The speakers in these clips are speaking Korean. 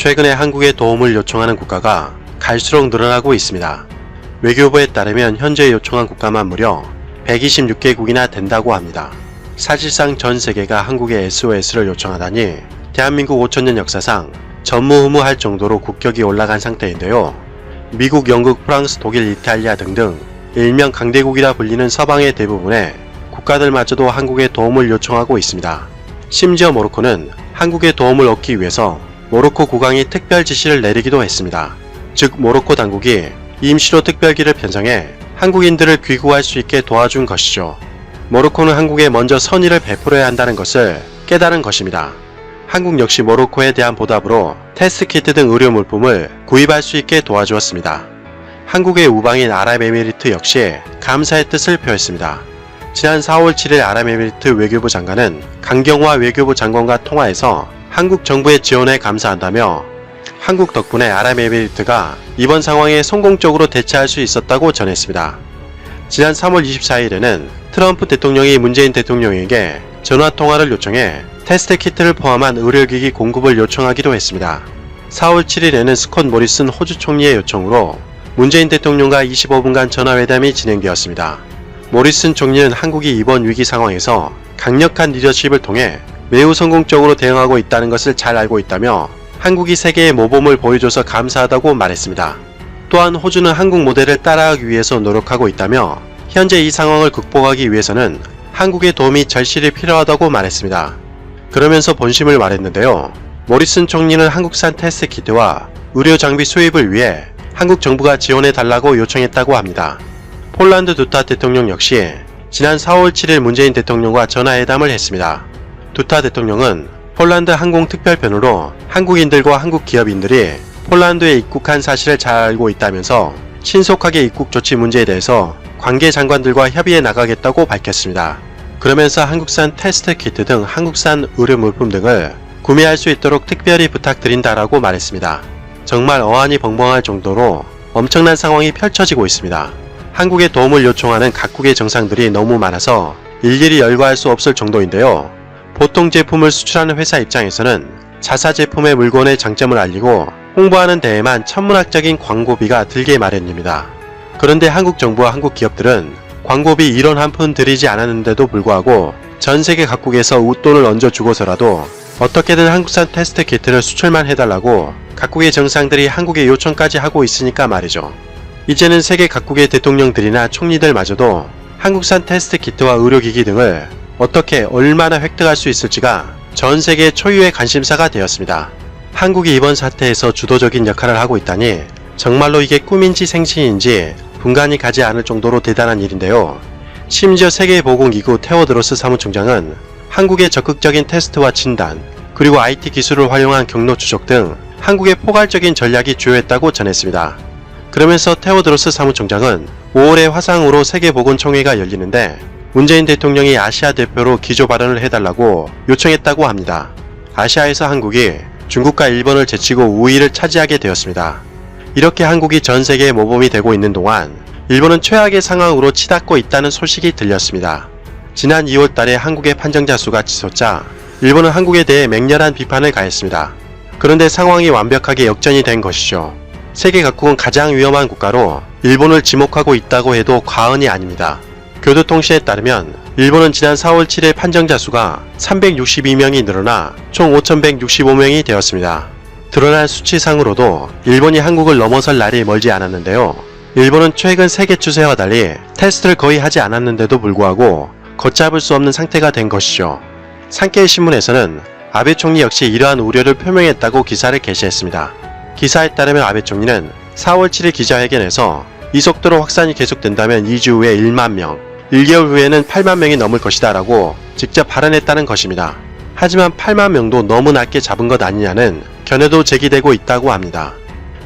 최근에 한국에 도움을 요청하는 국가가 갈수록 늘어나고 있습니다. 외교부에 따르면 현재 요청한 국가만 무려 126개국이나 된다고 합니다. 사실상 전 세계가 한국에 SOS를 요청하다니 대한민국 5000년 역사상 전무후무할 정도로 국격이 올라간 상태인데요. 미국, 영국, 프랑스, 독일, 이탈리아 등등 일명 강대국이라 불리는 서방의 대부분의 국가들마저도 한국에 도움을 요청하고 있습니다. 심지어 모로코는 한국에 도움을 얻기 위해서 모로코 국왕이 특별 지시를 내리기도 했습니다. 즉 모로코 당국이 임시로 특별기를 편성해 한국인들을 귀국할 수 있게 도와준 것이죠. 모로코는 한국에 먼저 선의를 베풀어야 한다는 것을 깨달은 것입니다. 한국 역시 모로코에 대한 보답으로 테스트키트 등 의료 물품을 구입할 수 있게 도와주었습니다. 한국의 우방인 아랍에미리트 역시 감사의 뜻을 표했습니다. 지난 4월 7일 아랍에미리트 외교부 장관은 강경화 외교부 장관과 통화해서 한국 정부의 지원에 감사한다며 한국 덕분에 아랍에미리트가 이번 상황에 성공적으로 대처할 수 있었다고 전했습니다. 지난 3월 24일에는 트럼프 대통령이 문재인 대통령에게 전화통화를 요청해 테스트 키트를 포함한 의료기기 공급을 요청하기도 했습니다. 4월 7일에는 스콧 모리슨 호주 총리의 요청으로 문재인 대통령과 25분간 전화회담이 진행되었습니다. 모리슨 총리는 한국이 이번 위기 상황에서 강력한 리더십을 통해 매우 성공적으로 대응하고 있다는 것을 잘 알고 있다며 한국이 세계에 모범을 보여줘서 감사하다고 말했습니다. 또한 호주는 한국 모델을 따라하기 위해서 노력하고 있다며 현재 이 상황을 극복하기 위해서는 한국의 도움이 절실히 필요하다고 말했습니다. 그러면서 본심을 말했는데요. 모리슨 총리는 한국산 테스트 키트와 의료 장비 수입을 위해 한국 정부가 지원해달라고 요청했다고 합니다. 폴란드 두타 대통령 역시 지난 4월 7일 문재인 대통령과 전화회담을 했습니다. 두타 대통령은 폴란드 항공특별편으로 한국인들과 한국 기업인들이 폴란드에 입국한 사실을 잘 알고 있다면서 신속하게 입국 조치 문제에 대해서 관계 장관들과 협의해 나가겠다고 밝혔습니다. 그러면서 한국산 테스트 키트 등 한국산 의료 물품 등을 구매할 수 있도록 특별히 부탁드린다라고 말했습니다. 정말 어안이 벙벙할 정도로 엄청난 상황이 펼쳐지고 있습니다. 한국에 도움을 요청하는 각국의 정상들이 너무 많아서 일일이 열거할 수 없을 정도인데요. 보통 제품을 수출하는 회사 입장에서는 자사 제품의 물건의 장점을 알리고 홍보하는 데에만 천문학적인 광고비가 들게 마련입니다. 그런데 한국 정부와 한국 기업들은 광고비 1원 한 푼 들이지 않았는데도 불구하고 전 세계 각국에서 웃돈을 얹어주고서라도 어떻게든 한국산 테스트 키트를 수출만 해달라고 각국의 정상들이 한국에 요청까지 하고 있으니까 말이죠. 이제는 세계 각국의 대통령들이나 총리들마저도 한국산 테스트 키트와 의료기기 등을 어떻게 얼마나 획득할 수 있을지가 전 세계 초유의 관심사가 되었습니다. 한국이 이번 사태에서 주도적인 역할을 하고 있다니 정말로 이게 꿈인지 생신인지 분간이 가지 않을 정도로 대단한 일인데요. 심지어 세계보건기구 테오드로스 사무총장은 한국의 적극적인 테스트와 진단, 그리고 IT 기술을 활용한 경로 추적 등 한국의 포괄적인 전략이 주요했다고 전했습니다. 그러면서 테오드로스 사무총장은 5월에 화상으로 세계보건총회가 열리는데 문재인 대통령이 아시아 대표로 기조 발언을 해달라고 요청했다고 합니다. 아시아에서 한국이 중국과 일본을 제치고 우위를 차지하게 되었습니다. 이렇게 한국이 전 세계의 모범이 되고 있는 동안 일본은 최악의 상황으로 치닫고 있다는 소식이 들렸습니다. 지난 2월 달에 한국의 판정자 수가 치솟자 일본은 한국에 대해 맹렬한 비판을 가했습니다. 그런데 상황이 완벽하게 역전이 된 것이죠. 세계 각국은 가장 위험한 국가로 일본을 지목하고 있다고 해도 과언이 아닙니다. 교도통신에 따르면 일본은 지난 4월 7일 판정자 수가 362명이 늘어나 총 5165명이 되었습니다. 드러난 수치상으로도 일본이 한국을 넘어설 날이 멀지 않았는데요. 일본은 최근 세계 추세와 달리 테스트를 거의 하지 않았는데도 불구하고 걷잡을 수 없는 상태가 된 것이죠. 산케이 신문에서는 아베 총리 역시 이러한 우려를 표명했다고 기사를 게시했습니다. 기사에 따르면 아베 총리는 4월 7일 기자회견에서 이 속도로 확산이 계속된다면 2주 후에 1만 명, 1개월 후에는 8만 명이 넘을 것이다 라고 직접 발언했다는 것입니다. 하지만 8만 명도 너무 낮게 잡은 것 아니냐는 견해도 제기되고 있다고 합니다.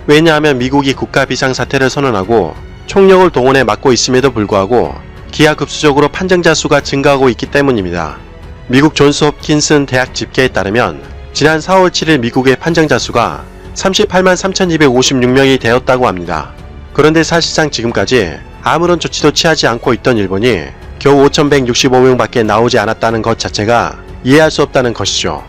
왜냐하면 미국이 국가 비상사태를 선언하고 총력을 동원해 막고 있음에도 불구하고 기하급수적으로 판정자 수가 증가하고 있기 때문입니다. 미국 존스 홉킨슨 대학 집계에 따르면 지난 4월 7일 미국의 판정자 수가 38만 3,256명이 되었다고 합니다. 그런데 사실상 지금까지 아무런 조치도 취하지 않고 있던 일본이 겨우 5,165명밖에 나오지 않았다는 것 자체가 이해할 수 없다는 것이죠.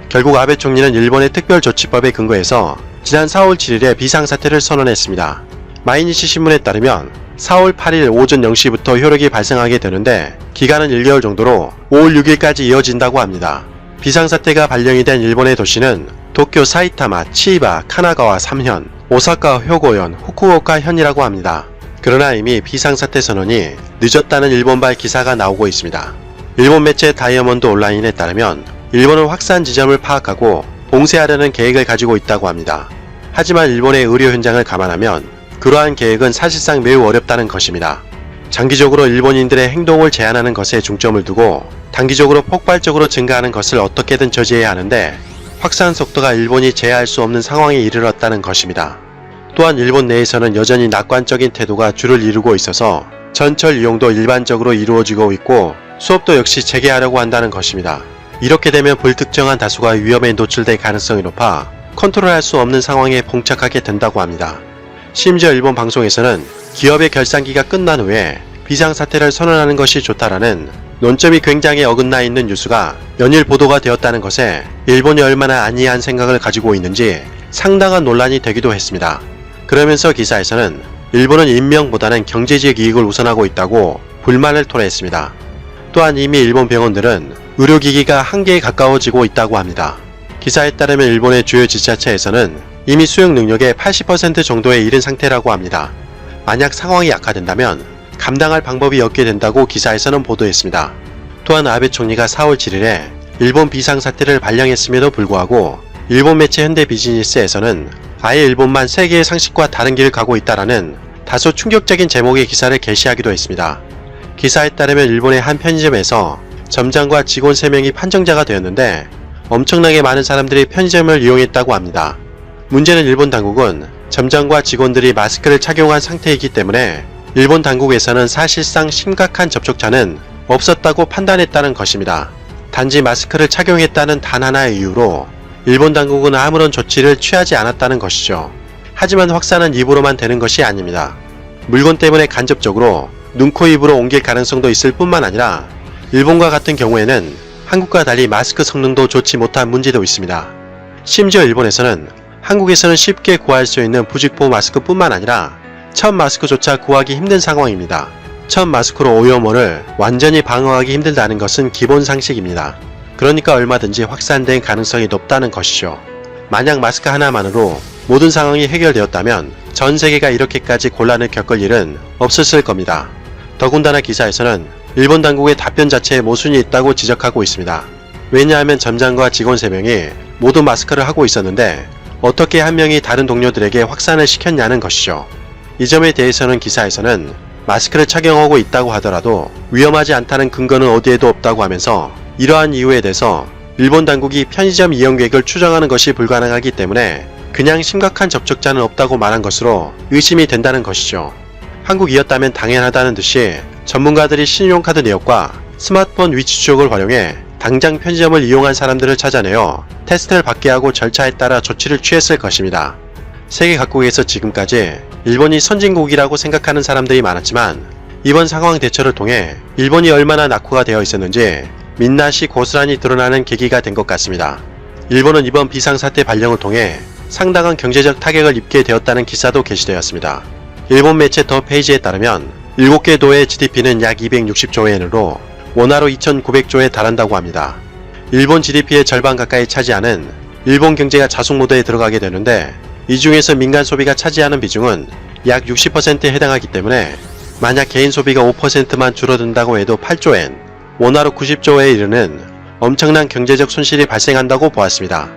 결국 아베 총리는 일본의 특별조치법에 근거해서 지난 4월 7일에 비상사태를 선언했습니다. 마이니치 신문에 따르면 4월 8일 오전 0시부터 효력이 발생하게 되는데 기간은 1개월 정도로 5월 6일까지 이어진다고 합니다. 비상사태가 발령이 된 일본의 도시는 도쿄, 사이타마, 치이바, 카나가와 3현, 오사카, 효고현, 후쿠오카현이라고 합니다. 그러나 이미 비상사태 선언이 늦었다는 일본발 기사가 나오고 있습니다. 일본 매체 다이아몬드 온라인에 따르면 일본은 확산 지점을 파악하고 봉쇄하려는 계획을 가지고 있다고 합니다. 하지만 일본의 의료 현장을 감안하면 그러한 계획은 사실상 매우 어렵다는 것입니다. 장기적으로 일본인들의 행동을 제한하는 것에 중점을 두고 단기적으로 폭발적으로 증가하는 것을 어떻게든 저지해야 하는데 확산 속도가 일본이 제어할 수 없는 상황에 이르렀다는 것입니다. 또한 일본 내에서는 여전히 낙관적인 태도가 주를 이루고 있어서 전철 이용도 일반적으로 이루어지고 있고 수업도 역시 재개하려고 한다는 것입니다. 이렇게 되면 불특정한 다수가 위험에 노출될 가능성이 높아 컨트롤할 수 없는 상황에 봉착하게 된다고 합니다. 심지어 일본 방송에서는 기업의 결산기가 끝난 후에 비상사태를 선언하는 것이 좋다라는 논점이 굉장히 어긋나 있는 뉴스가 연일 보도가 되었다는 것에 일본이 얼마나 안이한 생각을 가지고 있는지 상당한 논란이 되기도 했습니다. 그러면서 기사에서는 일본은 인명보다는 경제적 이익을 우선하고 있다고 불만을 토로했습니다. 또한 이미 일본 병원들은 의료기기가 한계에 가까워지고 있다고 합니다. 기사에 따르면 일본의 주요 지자체에서는 이미 수용 능력의 80% 정도에 이른 상태라고 합니다. 만약 상황이 악화된다면 감당할 방법이 없게 된다고 기사에서는 보도했습니다. 또한 아베 총리가 4월 7일에 일본 비상사태를 발령했음에도 불구하고 일본 매체 현대 비즈니스에서는 아예 일본만 세계의 상식과 다른 길을 가고 있다라는 다소 충격적인 제목의 기사를 게시하기도 했습니다. 기사에 따르면 일본의 한 편의점에서 점장과 직원 3명이 판정자가 되었는데 엄청나게 많은 사람들이 편의점을 이용했다고 합니다. 문제는 일본 당국은 점장과 직원들이 마스크를 착용한 상태이기 때문에 일본 당국에서는 사실상 심각한 접촉자는 없었다고 판단했다는 것입니다. 단지 마스크를 착용했다는 단 하나의 이유로 일본 당국은 아무런 조치를 취하지 않았다는 것이죠. 하지만 확산은 입으로만 되는 것이 아닙니다. 물건 때문에 간접적으로 눈, 코, 입으로 옮길 가능성도 있을 뿐만 아니라 일본과 같은 경우에는 한국과 달리 마스크 성능도 좋지 못한 문제도 있습니다. 심지어 일본에서는 한국에서는 쉽게 구할 수 있는 부직포 마스크뿐만 아니라 천 마스크조차 구하기 힘든 상황입니다. 천 마스크로 오염원을 완전히 방어하기 힘들다는 것은 기본 상식입니다. 그러니까 얼마든지 확산될 가능성이 높다는 것이죠. 만약 마스크 하나만으로 모든 상황이 해결되었다면 전 세계가 이렇게까지 곤란을 겪을 일은 없었을 겁니다. 더군다나 기사에서는 일본 당국의 답변 자체에 모순이 있다고 지적하고 있습니다. 왜냐하면 점장과 직원 3명이 모두 마스크를 하고 있었는데 어떻게 한 명이 다른 동료들에게 확산을 시켰냐는 것이죠. 이 점에 대해서는 기사에서는 마스크를 착용하고 있다고 하더라도 위험하지 않다는 근거는 어디에도 없다고 하면서 이러한 이유에 대해서 일본 당국이 편의점 이용 계획을 추정하는 것이 불가능하기 때문에 그냥 심각한 접촉자는 없다고 말한 것으로 의심이 된다는 것이죠. 한국이었다면 당연하다는 듯이 전문가들이 신용카드 내역과 스마트폰 위치 추적을 활용해 당장 편의점을 이용한 사람들을 찾아내어 테스트를 받게 하고 절차에 따라 조치를 취했을 것입니다. 세계 각국에서 지금까지 일본이 선진국이라고 생각하는 사람들이 많았지만 이번 상황 대처를 통해 일본이 얼마나 낙후가 되어 있었는지 민낯이 고스란히 드러나는 계기가 된 것 같습니다. 일본은 이번 비상사태 발령을 통해 상당한 경제적 타격을 입게 되었다는 기사도 게시되었습니다. 일본 매체 더 페이지에 따르면 7개 도의 GDP는 약 260조 엔으로 원화로 2,900조에 달한다고 합니다. 일본 GDP의 절반 가까이 차지하는 일본 경제가 자숙 모드에 들어가게 되는데 이 중에서 민간 소비가 차지하는 비중은 약 60%에 해당하기 때문에 만약 개인 소비가 5%만 줄어든다고 해도 8조 엔, 원화로 90조에 이르는 엄청난 경제적 손실이 발생한다고 보았습니다.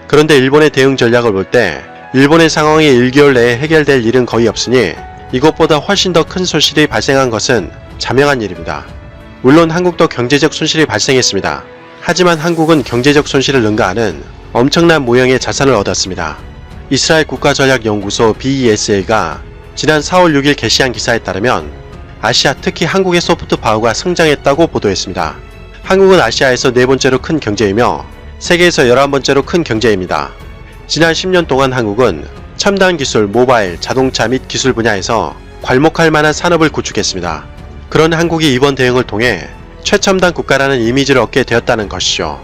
그런데 일본의 대응 전략을 볼 때 일본의 상황이 1개월 내에 해결될 일은 거의 없으니 이것보다 훨씬 더 큰 손실이 발생한 것은 자명한 일입니다. 물론 한국도 경제적 손실이 발생했습니다. 하지만 한국은 경제적 손실을 능가하는 엄청난 모형의 자산을 얻었습니다. 이스라엘 국가전략연구소 BESA가 지난 4월 6일 게시한 기사에 따르면 아시아 특히 한국의 소프트 파워가 성장했다고 보도했습니다. 한국은 아시아에서 4번째로 큰 경제이며 세계에서 11번째로 큰 경제입니다. 지난 10년 동안 한국은 첨단 기술, 모바일, 자동차 및 기술 분야에서 괄목할 만한 산업을 구축했습니다. 그런 한국이 이번 대응을 통해 최첨단 국가라는 이미지를 얻게 되었다는 것이죠.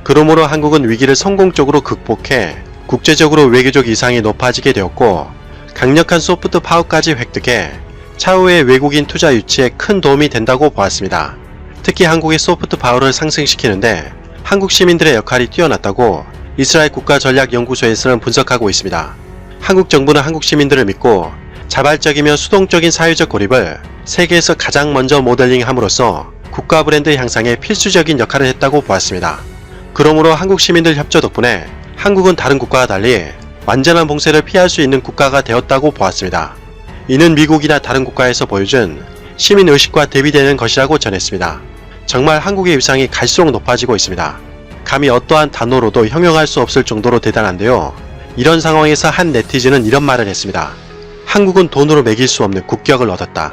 그러므로 한국은 위기를 성공적으로 극복해 국제적으로 외교적 이상이 높아지게 되었고 강력한 소프트 파워까지 획득해 차후의 외국인 투자 유치에 큰 도움이 된다고 보았습니다. 특히 한국의 소프트 파워를 상승시키는데 한국 시민들의 역할이 뛰어났다고 이스라엘 국가전략연구소에서는 분석하고 있습니다. 한국 정부는 한국 시민들을 믿고 자발적이며 수동적인 사회적 고립을 세계에서 가장 먼저 모델링함으로써 국가 브랜드 향상에 필수적인 역할을 했다고 보았습니다. 그러므로 한국 시민들 협조 덕분에 한국은 다른 국가와 달리 완전한 봉쇄를 피할 수 있는 국가가 되었다고 보았습니다. 이는 미국이나 다른 국가에서 보여준 시민의식과 대비되는 것이라고 전했습니다. 정말 한국의 위상이 갈수록 높아지고 있습니다. 감히 어떠한 단어로도 형용할 수 없을 정도로 대단한데요. 이런 상황에서 한 네티즌은 이런 말을 했습니다. 한국은 돈으로 매길 수 없는 국격을 얻었다.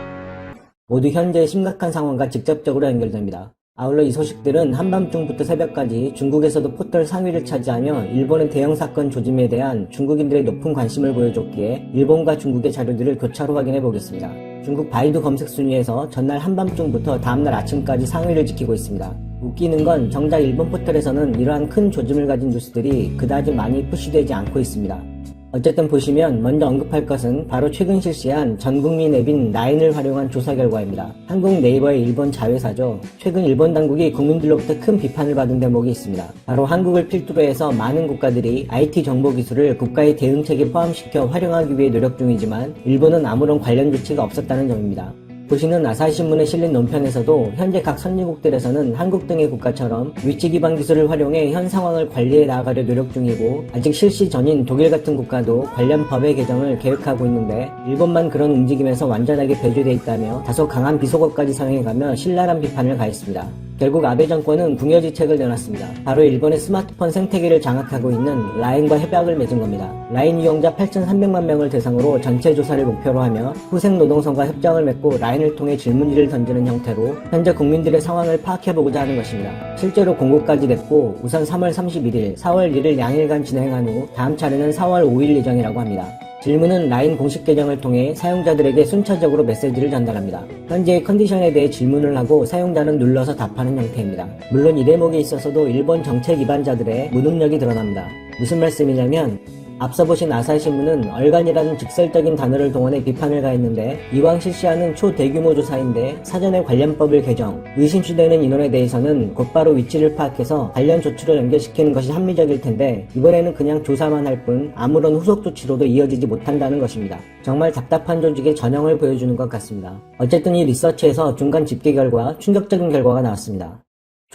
모두 현재의 심각한 상황과 직접적으로 연결됩니다. 아울러 이 소식들은 한밤중부터 새벽까지 중국에서도 포털 상위를 차지하며 일본의 대형 사건 조짐에 대한 중국인들의 높은 관심을 보여줬기에 일본과 중국의 자료들을 교차로 확인해 보겠습니다. 중국 바이두 검색 순위에서 전날 한밤중부터 다음날 아침까지 상위를 지키고 있습니다. 웃기는 건 정작 일본 포털에서는 이러한 큰 조짐을 가진 뉴스들이 그다지 많이 푸시되지 않고 있습니다. 어쨌든 보시면 먼저 언급할 것은 바로 최근 실시한 전국민 앱인 라인을 활용한 조사 결과입니다. 한국 네이버의 일본 자회사죠. 최근 일본 당국이 국민들로부터 큰 비판을 받은 대목이 있습니다. 바로 한국을 필두로 해서 많은 국가들이 IT 정보 기술을 국가의 대응책에 포함시켜 활용하기 위해 노력 중이지만 일본은 아무런 관련 조치가 없었다는 점입니다. 보시는 아사히신문에 실린 논편에서도 현재 각 선진국들에서는 한국 등의 국가처럼 위치 기반 기술을 활용해 현 상황을 관리해 나아가려 노력 중이고 아직 실시 전인 독일 같은 국가도 관련 법의 개정을 계획하고 있는데 일본만 그런 움직임에서 완전하게 배제돼 있다며 다소 강한 비속어까지 사용해가며 신랄한 비판을 가했습니다. 결국 아베 정권은 궁여지책을 내놨습니다. 바로 일본의 스마트폰 생태계를 장악하고 있는 라인과 협약을 맺은 겁니다. 라인 이용자 8,300만 명을 대상으로 전체 조사를 목표로 하며 후생노동성과 협정을 맺고 라인을 통해 질문지를 던지는 형태로 현재 국민들의 상황을 파악해보고자 하는 것입니다. 실제로 공고까지 냈고 우선 3월 31일, 4월 1일 양일간 진행한 후 다음 차례는 4월 5일 예정이라고 합니다. 질문은 라인 공식 계정을 통해 사용자들에게 순차적으로 메시지를 전달합니다. 현재의 컨디션에 대해 질문을 하고 사용자는 눌러서 답하는 형태입니다. 물론 이 대목에 있어서도 일본 정책 위반자들의 무능력이 드러납니다. 무슨 말씀이냐면 앞서 보신 아사히신문은 얼간이라는 직설적인 단어를 동원해 비판을 가했는데 이왕 실시하는 초대규모 조사인데 사전에 관련법을 개정, 의심시되는 인원에 대해서는 곧바로 위치를 파악해서 관련 조치로 연결시키는 것이 합리적일 텐데 이번에는 그냥 조사만 할 뿐 아무런 후속 조치로도 이어지지 못한다는 것입니다. 정말 답답한 조직의 전형을 보여주는 것 같습니다. 어쨌든 이 리서치에서 중간 집계 결과 충격적인 결과가 나왔습니다.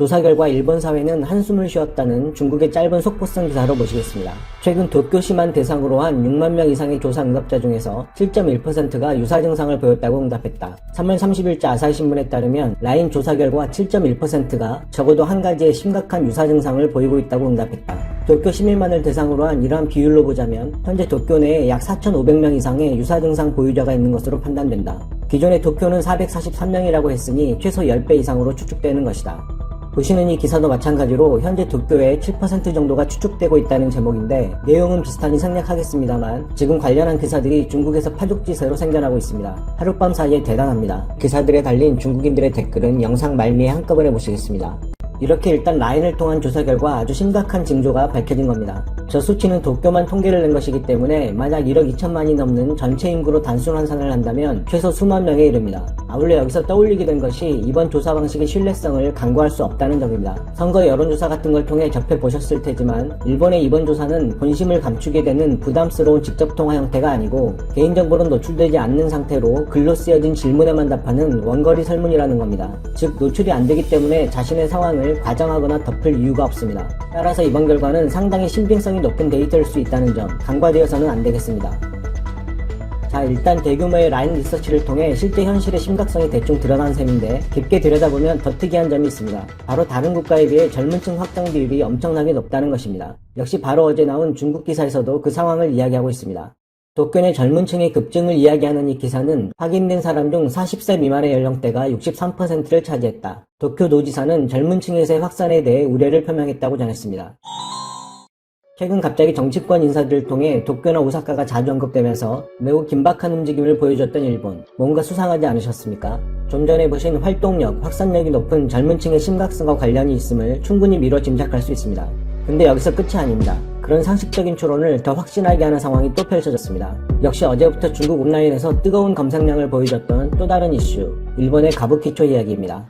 조사 결과 일본 사회는 한숨을 쉬었다는 중국의 짧은 속보성 기사로 모시겠습니다. 최근 도쿄시만 대상으로 한 6만 명 이상의 조사 응답자 중에서 7.1%가 유사 증상을 보였다고 응답했다. 3월 30일자 아사히신문에 따르면 라인 조사 결과 7.1%가 적어도 한 가지의 심각한 유사 증상을 보이고 있다고 응답했다. 도쿄 시민만을 대상으로 한 이러한 비율로 보자면 현재 도쿄 내에 약 4,500명 이상의 유사 증상 보유자가 있는 것으로 판단된다. 기존의 도쿄는 443명이라고 했으니 최소 10배 이상으로 추측되는 것이다. 보시는 이 기사도 마찬가지로 현재 도쿄의 7% 정도가 추측되고 있다는 제목인데 내용은 비슷하니 생략하겠습니다만 지금 관련한 기사들이 중국에서 파죽지세로 생겨나고 있습니다. 하룻밤 사이에 대단합니다. 기사들에 달린 중국인들의 댓글은 영상 말미에 한꺼번에 보시겠습니다. 이렇게 일단 라인을 통한 조사 결과 아주 심각한 징조가 밝혀진 겁니다. 저 수치는 도쿄만 통계를 낸 것이기 때문에 만약 1억 2천만이 넘는 전체 인구로 단순 환산을 한다면 최소 수만 명에 이릅니다. 아울러 여기서 떠올리게 된 것이 이번 조사 방식의 신뢰성을 강구할 수 없다는 점입니다. 선거 여론조사 같은 걸 통해 접해보셨을 테지만 일본의 이번 조사는 본심을 감추게 되는 부담스러운 직접통화 형태가 아니고 개인정보는 노출되지 않는 상태로 글로 쓰여진 질문에만 답하는 원거리 설문이라는 겁니다. 즉 노출이 안 되기 때문에 자신의 상황을 과장하거나 덮을 이유가 없습니다. 따라서 이번 결과는 상당히 신빙성이 높은 데이터일 수 있다는 점 간과되어서는 안 되겠습니다. 자, 일단 대규모의 라인 리서치를 통해 실제 현실의 심각성이 대충 드러난 셈인데 깊게 들여다보면 더 특이한 점이 있습니다. 바로 다른 국가에 비해 젊은층 확장 비율이 엄청나게 높다는 것입니다. 역시 바로 어제 나온 중국 기사에서도 그 상황을 이야기하고 있습니다. 도쿄 내 젊은 층의 급증을 이야기하는 이 기사는 확인된 사람 중 40세 미만의 연령대가 63%를 차지했다. 도쿄 도지사는 젊은 층에서의 확산에 대해 우려를 표명했다고 전했습니다. 최근 갑자기 정치권 인사들을 통해 도쿄나 오사카가 자주 언급되면서 매우 긴박한 움직임을 보여줬던 일본. 뭔가 수상하지 않으셨습니까? 좀 전에 보신 활동력, 확산력이 높은 젊은 층의 심각성과 관련이 있음을 충분히 미뤄 짐작할 수 있습니다. 근데 여기서 끝이 아닙니다. 그런 상식적인 추론을 더 확신하게 하는 상황이 또 펼쳐졌습니다. 역시 어제부터 중국 온라인에서 뜨거운 검색량을 보여줬던 또 다른 이슈, 일본의 가부키초 이야기입니다.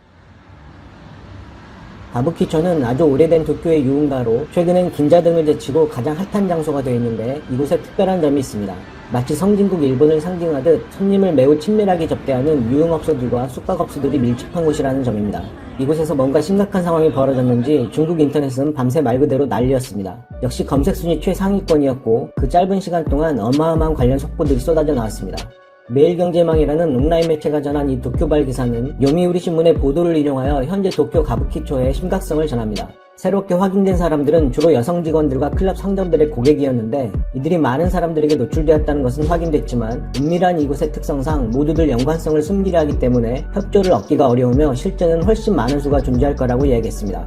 가부키초는 아주 오래된 도쿄의 유흥가로 최근엔 긴자 등을 제치고 가장 핫한 장소가 되어 있는데 이곳에 특별한 점이 있습니다. 마치 선진국 일본을 상징하듯 손님을 매우 친밀하게 접대하는 유흥업소들과 숙박업소들이 밀집한 곳이라는 점입니다. 이곳에서 뭔가 심각한 상황이 벌어졌는지 중국 인터넷은 밤새 말 그대로 난리였습니다. 역시 검색 순위 최상위권이었고 그 짧은 시간 동안 어마어마한 관련 속보들이 쏟아져 나왔습니다. 매일경제망이라는 온라인 매체가 전한 이 도쿄발 기사는 요미우리 신문의 보도를 인용하여 현재 도쿄 가부키초의 심각성을 전합니다. 새롭게 확인된 사람들은 주로 여성 직원들과 클럽 상점들의 고객이었는데 이들이 많은 사람들에게 노출되었다는 것은 확인됐지만 은밀한 이곳의 특성상 모두들 연관성을 숨기려 하기 때문에 협조를 얻기가 어려우며 실제는 훨씬 많은 수가 존재할 거라고 이야기했습니다.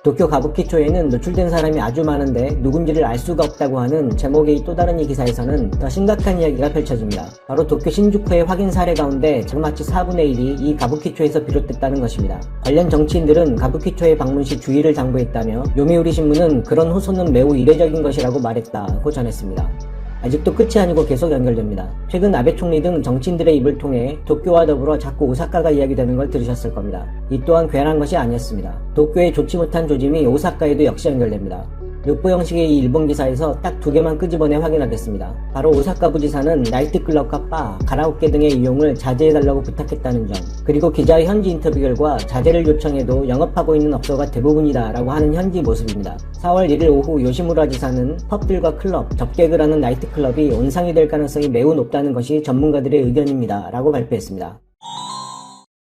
도쿄 가부키초에는 노출된 사람이 아주 많은데 누군지를 알 수가 없다고 하는 제목의 또 다른 이 기사에서는 더 심각한 이야기가 펼쳐집니다. 바로 도쿄 신주쿠의 확인 사례 가운데 자그마치 4분의 1이 이 가부키초에서 비롯됐다는 것입니다. 관련 정치인들은 가부키초에 방문 시 주의를 당부했다며 요미우리 신문은 그런 호소는 매우 이례적인 것이라고 말했다고 전했습니다. 아직도 끝이 아니고 계속 연결됩니다. 최근 아베 총리 등 정치인들의 입을 통해 도쿄와 더불어 자꾸 오사카가 이야기되는 걸 들으셨을 겁니다. 이 또한 괜한 것이 아니었습니다. 도쿄의 좋지 못한 조짐이 오사카에도 역시 연결됩니다. 족보 형식의 이 일본 기사에서 딱 두 개만 끄집어내 확인하겠습니다. 바로 오사카 부지사는 나이트클럽과 바, 가라오케 등의 이용을 자제해달라고 부탁했다는 점, 그리고 기자의 현지 인터뷰 결과 자제를 요청해도 영업하고 있는 업소가 대부분이다 라고 하는 현지 모습입니다. 4월 1일 오후 요시무라 지사는 펍들과 클럽, 접객을 하는 나이트클럽이 온상이 될 가능성이 매우 높다는 것이 전문가들의 의견입니다 라고 발표했습니다.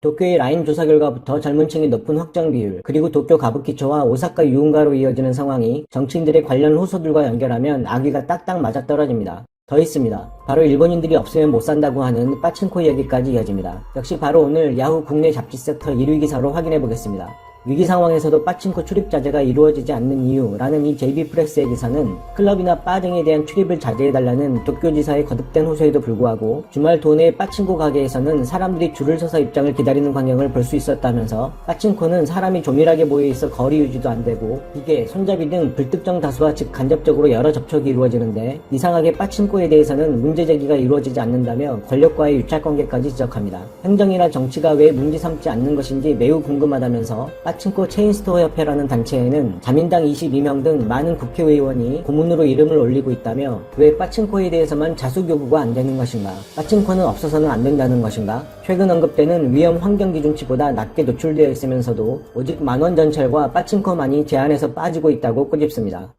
도쿄의 라인 조사 결과부터 젊은 층의 높은 확정 비율, 그리고 도쿄 가부키초와 오사카 유흥가로 이어지는 상황이 정치인들의 관련 호소들과 연결하면 아귀가 딱딱 맞아떨어집니다. 더 있습니다. 바로 일본인들이 없으면 못 산다고 하는 빠친코 이야기까지 이어집니다. 역시 바로 오늘 야후 국내 잡지 섹터 1위 기사로 확인해보겠습니다. 위기 상황에서도 빠친코 출입 자제가 이루어지지 않는 이유라는 이 JB프레스의 기사는 클럽이나 바 등에 대한 출입을 자제해달라는 도쿄지사의 거듭된 호소에도 불구하고 주말 도내의 빠친코 가게에서는 사람들이 줄을 서서 입장을 기다리는 광경을 볼 수 있었다면서 빠친코는 사람이 조밀하게 모여있어 거리 유지도 안되고 기계, 손잡이 등 불특정 다수와 즉 간접적으로 여러 접촉이 이루어지는데 이상하게 빠친코에 대해서는 문제 제기가 이루어지지 않는다며 권력과의 유착관계까지 지적합니다. 행정이나 정치가 왜 문제 삼지 않는 것인지 매우 궁금하다면서 빠친코 체인스토어 협회라는 단체에는 자민당 22명 등 많은 국회의원이 고문으로 이름을 올리고 있다며 왜 빠친코에 대해서만 자숙 요구가 안 되는 것인가? 빠친코는 없어서는 안 된다는 것인가? 최근 언급되는 위험 환경 기준치보다 낮게 노출되어 있으면서도 오직 만원 전철과 빠친코만이 제한에서 빠지고 있다고 꼬집습니다.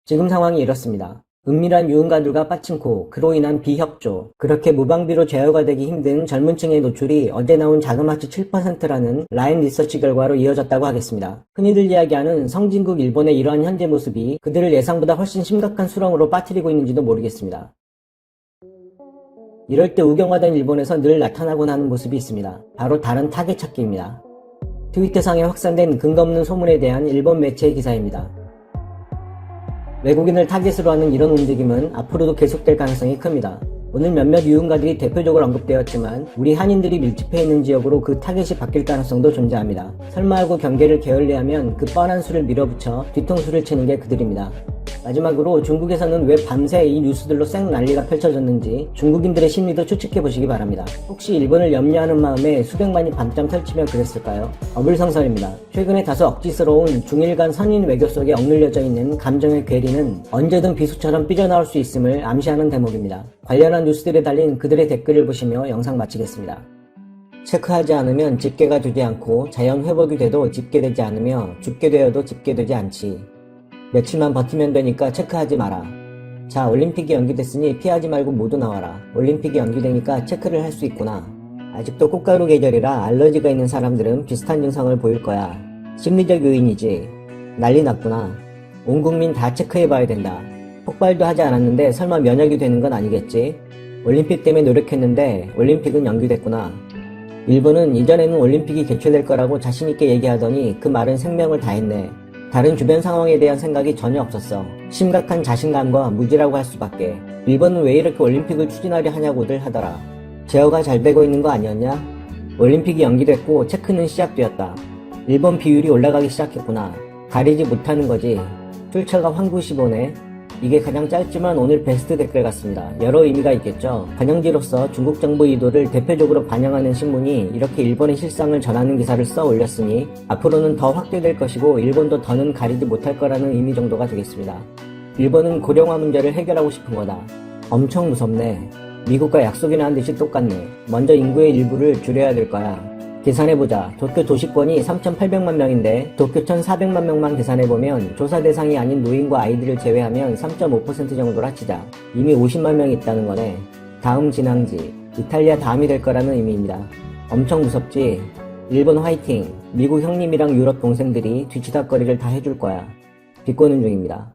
지금 상황이 이렇습니다. 은밀한 유흥가들과 빠친코, 그로 인한 비협조, 그렇게 무방비로 제어가 되기 힘든 젊은 층의 노출이 어제 나온 자그마치 7%라는 라인 리서치 결과로 이어졌다고 하겠습니다. 흔히들 이야기하는 성진국 일본의 이러한 현재 모습이 그들을 예상보다 훨씬 심각한 수렁으로 빠뜨리고 있는지도 모르겠습니다. 이럴 때 우경화된 일본에서 늘 나타나곤 하는 모습이 있습니다. 바로 다른 타겟 찾기입니다. 트위터상에 확산된 근거 없는 소문에 대한 일본 매체의 기사입니다. 외국인을 타겟으로 하는 이런 움직임은 앞으로도 계속될 가능성이 큽니다. 오늘 몇몇 유흥가들이 대표적으로 언급되었지만 우리 한인들이 밀집해 있는 지역으로 그 타겟이 바뀔 가능성도 존재합니다. 설마 하고 경계를 게을리하면 그 뻔한 수를 밀어붙여 뒤통수를 치는 게 그들입니다. 마지막으로 중국에서는 왜 밤새 이 뉴스들로 쌩 난리가 펼쳐졌는지 중국인들의 심리도 추측해보시기 바랍니다. 혹시 일본을 염려하는 마음에 수백만이 밤잠 설치며 그랬을까요? 어불성설입니다. 최근에 다소 억지스러운 중일 간 선인 외교 속에 억눌려져 있는 감정의 괴리는 언제든 비수처럼 삐져나올 수 있음을 암시하는 대목입니다. 관련한 뉴스들에 달린 그들의 댓글을 보시며 영상 마치겠습니다. 체크하지 않으면 집계가 되지 않고 자연 회복이 돼도 집계되지 않으며 죽게 되어도 집계되지 않지. 며칠만 버티면 되니까 체크하지 마라. 자, 올림픽이 연기됐으니 피하지 말고 모두 나와라. 올림픽이 연기되니까 체크를 할 수 있구나. 아직도 꽃가루 계절이라 알러지가 있는 사람들은 비슷한 증상을 보일 거야. 심리적 요인이지. 난리 났구나. 온 국민 다 체크해봐야 된다. 폭발도 하지 않았는데 설마 면역이 되는 건 아니겠지? 올림픽 때문에 노력했는데 올림픽은 연기됐구나. 일본은 이전에는 올림픽이 개최될 거라고 자신있게 얘기하더니 그 말은 생명을 다했네. 다른 주변 상황에 대한 생각이 전혀 없었어. 심각한 자신감과 무지라고 할 수밖에. 일본은 왜 이렇게 올림픽을 추진하려 하냐고들 하더라. 제어가 잘 되고 있는 거 아니었냐? 올림픽이 연기됐고 체크는 시작되었다. 일본 비율이 올라가기 시작했구나. 가리지 못하는 거지. 출처가 황구시보네. 이게 가장 짧지만 오늘 베스트 댓글 같습니다. 여러 의미가 있겠죠. 관영지로서 중국 정부 의도를 대표적으로 반영하는 신문이 이렇게 일본의 실상을 전하는 기사를 써 올렸으니 앞으로는 더 확대될 것이고 일본도 더는 가리지 못할 거라는 의미 정도가 되겠습니다. 일본은 고령화 문제를 해결하고 싶은 거다. 엄청 무섭네. 미국과 약속이나 한 듯이 똑같네. 먼저 인구의 일부를 줄여야 될 거야. 계산해보자. 도쿄 도시권이 3,800만 명인데 도쿄 1,400만 명만 계산해보면 조사 대상이 아닌 노인과 아이들을 제외하면 3.5% 정도라 치자. 이미 50만 명이 있다는 거네. 다음 진앙지. 이탈리아 다음이 될 거라는 의미입니다. 엄청 무섭지? 일본 화이팅! 미국 형님이랑 유럽 동생들이 뒤치다거리를 다 해줄 거야. 비꼬는 중입니다.